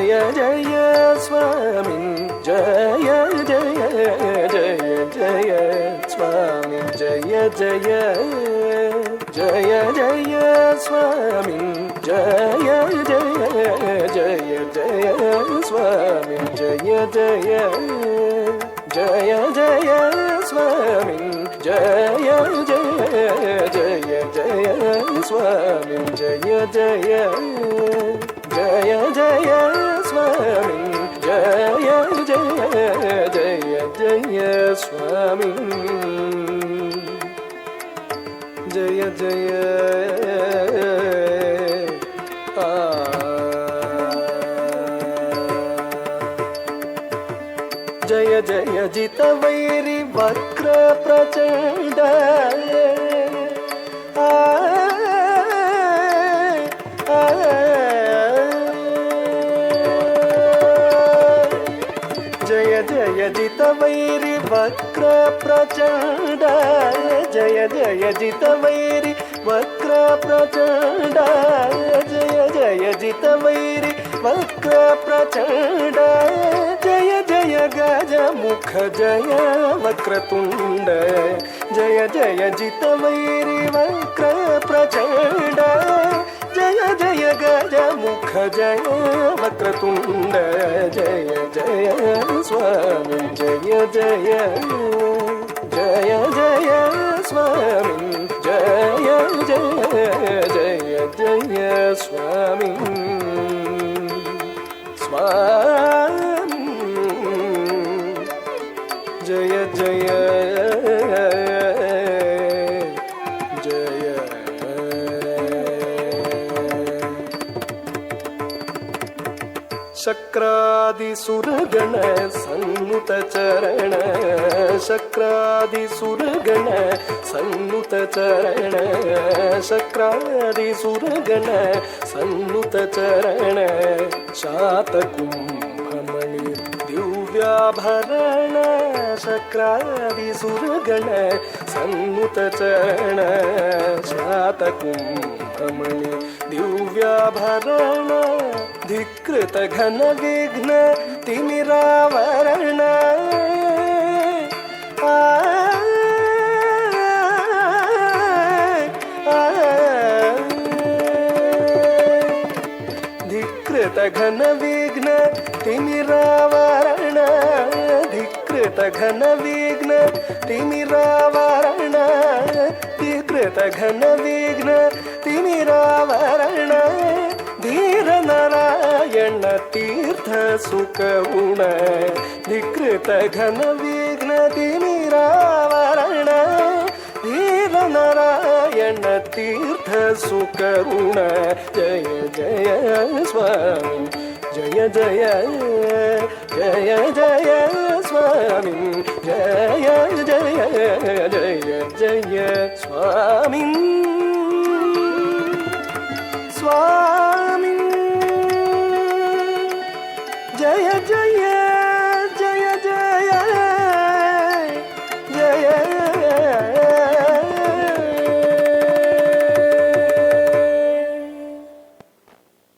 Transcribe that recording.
జయ జయ స్వామి జయ జయ జయ జయ స్వామి జయ జయ జయ జయ స్వామి జయ జయ జయ జయ స్వామి జయ జయ జయ జయ స్వామి జయ జయ జయ జయ స్వామి జయ జయ జయ జయ స్వామి జయ జయ జయ జయ స్వామి జయ జయ జయ జయ జిత వైరి వక్ర ప్రచండ జయ జయ జిత వైరి వక్ర ప్రచండ జయ జయ జిత వైరి వక్ర ప్రచండ జయ జయ జిత వైరి వక్ర ప్రచండ జయ జయ గజ ముఖ జయ వక్రతుండ జయ జయ జిత వైరి వక్ర ప్రచండ జయ జయ గజ ముఖ జయ వక్రతుండ జయ జయ స్వామి జయ జయ జయ జయ స్వామి జయ జయ జయ జయ స్వామి స్వామి జయ జయ జయ శక్రాది సురగణ సన్నుత చరణ శక్రాది సురగణ సన్నుత చరణ శక్రాది సురగణ సన్నుత చరణ శాతకుంభమణి దివ్యాభరణ శక్రాది సురగణ సన్నుత చరణ శాతకుంభమణి దివ్యాభరణ ಧಿಕೃತ ಘನ ವಿಘ್ನ ತಿಮಿರಾವರಣ ಧಿಕೃತ ಘನ ವಿಘ್ನ ತಿಮಿರಾವರಣ ಧಿಕೃತ ಘನ ವಿಘ್ನ ತಿಮಿರಾವರಣ ಧಿಕೃತ ಘನ ವಿಘ್ನ ತಿಮಿರಾವರಣ ಧೀರ ನಾರಾಯಣ ತೀರ್ಥ ಸುಖಗುಣ ಧಿಕೃತ ಘನ ವಿಘ್ನ ತಿಮಿರಾವರಣ ಧೀರ ನಾರಾಯಣ ತೀರ್ಥ ಸುಖಗುಣ ಜಯ ಜಯ ಸ್ವಾಮಿ ಜಯ ಜಯ ಜಯ ಜಯ ಸ್ವಾಮಿ ಜಯ ಜಯ ಜಯ ಜಯ ಸ್ವಾಮಿ ಸ್ವಾಮಿ